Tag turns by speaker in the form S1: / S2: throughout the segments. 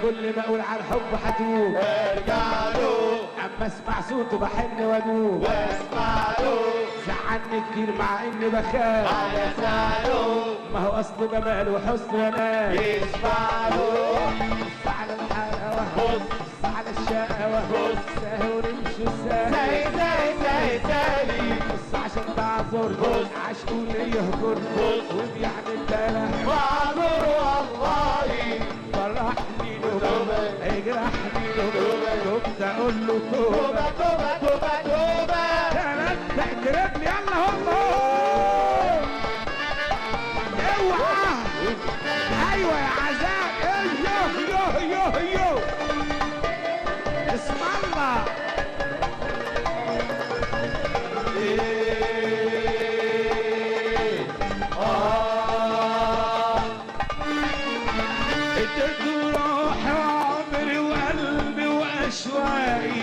S1: كل ما اقول على الحب هتوب
S2: ارجع له
S1: اما اسمع صوته بحن وادوب
S2: واسمع له
S1: زعلني كتير مع اني بخاف
S2: على زعله
S1: ما هو اصل جمال وحسن انا
S2: يسمع له
S1: بص على الحلاوه
S2: بص
S1: بص على الشقاوه
S2: بص
S1: ساهي ورمش ساهي
S2: زي
S1: بص عشان تعذر
S2: بص
S1: عشقه اللي يهجر
S2: بص
S1: وبيعمل دلع
S2: معذور والله
S1: فرحني له
S2: توبة.
S1: اجرحني له
S2: توبة.
S1: توبة اقول له
S2: توبة
S1: توبة
S2: توبة توبة توبة
S1: ثلاث اعترفني يلا هم اوعى ايوه يا عذاب يو اسم الله اديت روحي وعمري وقلبي واشواقي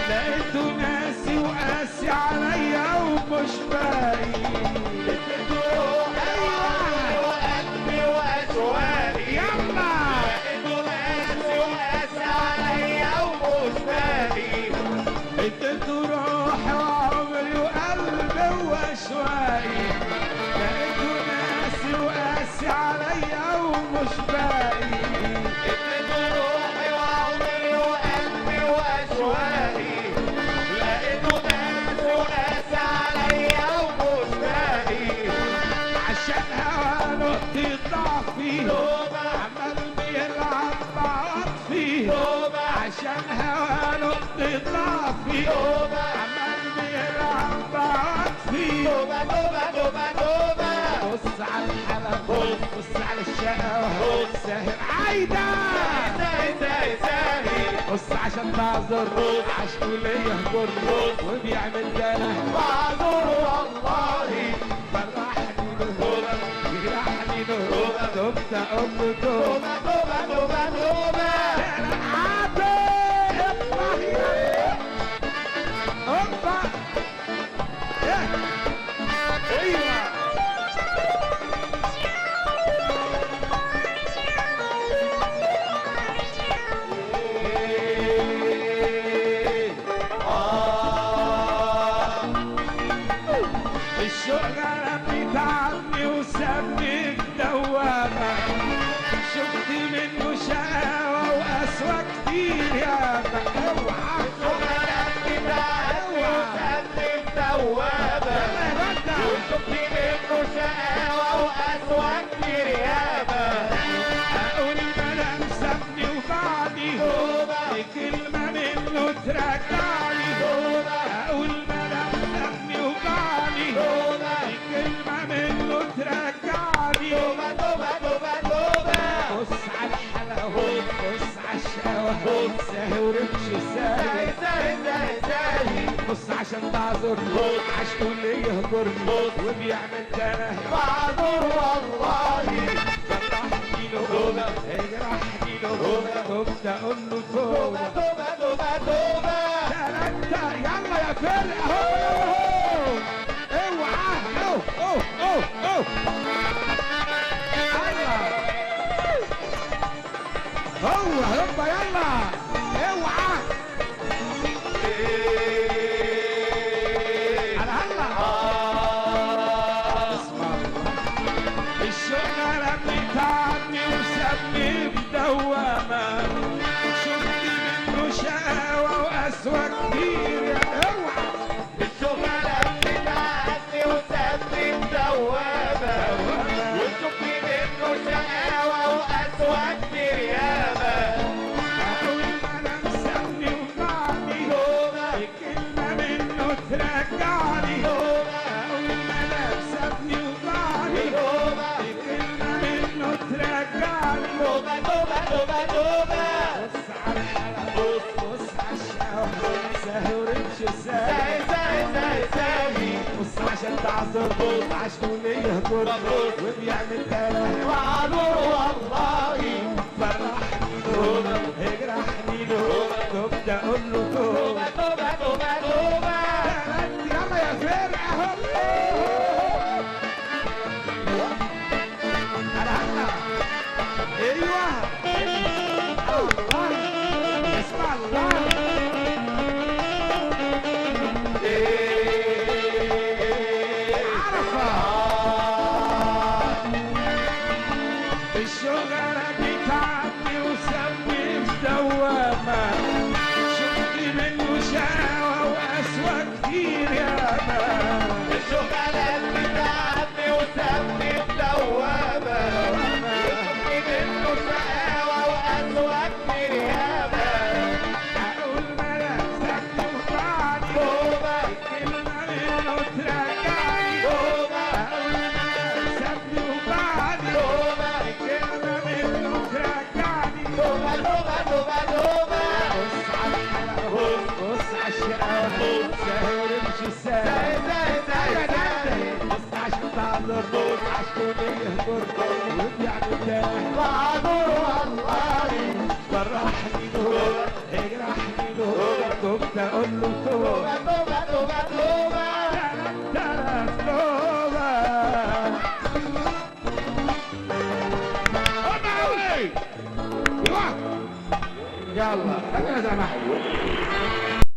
S1: لقيته ناسي وقاسي عليا ومش باقي
S2: اديت روحي وقلبي واشواقي
S1: يلا
S2: لقيته ناسي وقاسي عليا ومش باقي
S1: اديت روحي وعمري وقلبي واشواقي لقيته ناسي وقاسي عليا ومش باقي
S2: اديت روحي وعمري وقلبي واشواقي لقيته ناسي وقاسي عليا ومش باقي
S1: عشان هوا نقطة ضعفي
S2: توبة.
S1: عمال بيلعب بعطفي
S2: توبة.
S1: عشان هوا نقطة ضعفي
S2: توبة.
S1: عمال بيلعب بعطفي
S2: توبة توبة توبة توبة
S1: بص على الحلب بص على الشقاوة
S2: بص.
S1: ساهر عايدة
S2: زي
S1: بص عشان تعذر عشقه اللي يهجر وبيعمل دلع
S2: معذور والله
S1: فرحني له يجرحني له توبة أقول له توبة
S2: توبة توبة توبة توبة
S1: الشغل بتاعتني وسابني في دوامة شفت منه شقاوة وقسوة كتير ياما اوعى
S2: وشفت منه شقاوة وقسوة كتير ياما
S1: اقول مدام سابني وبعدي كلمة منه ترجعني اقول مدام سابني وبعدي كلمة منه ترجعني بص على الحلاوة بص على الشقاوة ساهي ورمش ساهي بص عشان تعذر عشقه اللي يهجرني وبيعمل كلام
S2: معذور والله
S1: فرحني له اجرحني له توبة اقول له توبة
S2: توبة
S1: ثلاثة يلا يا فرقة اوعى اوه هوبا يلا اوعى على هلا اسمع الشغل بتاعتني وسابني في دوامة شفت منه شقاوة وقسوة كتير يا اوعى
S2: الشغلة بتاعتي وسابني مدوبة وشوفي منه شقاوة وقسوة كتير ياما
S1: اقول مدام سابني وبعدي كلمة منه ترجعني اقول مدام سابني وبعدي كلمة منه ترجعني
S2: توبة
S1: بص على الحلقة بص على الشقاوة ساهي ورمش ساهي بص عشان تعذر عشقه اللي يهجر وبيعمل كلام
S2: معذور والله
S1: فرحني له اجرحني له توبة اقول له توبة
S2: توبة
S1: يلا يا فرقة على هلا ايوه النور عشان يهجر ويعني تاني
S2: بعدور والله
S1: فرحني نور اجرحني نور كنت اقول له توبة
S2: توبة توبة توبة
S1: ترى توبة يلا انا زي ما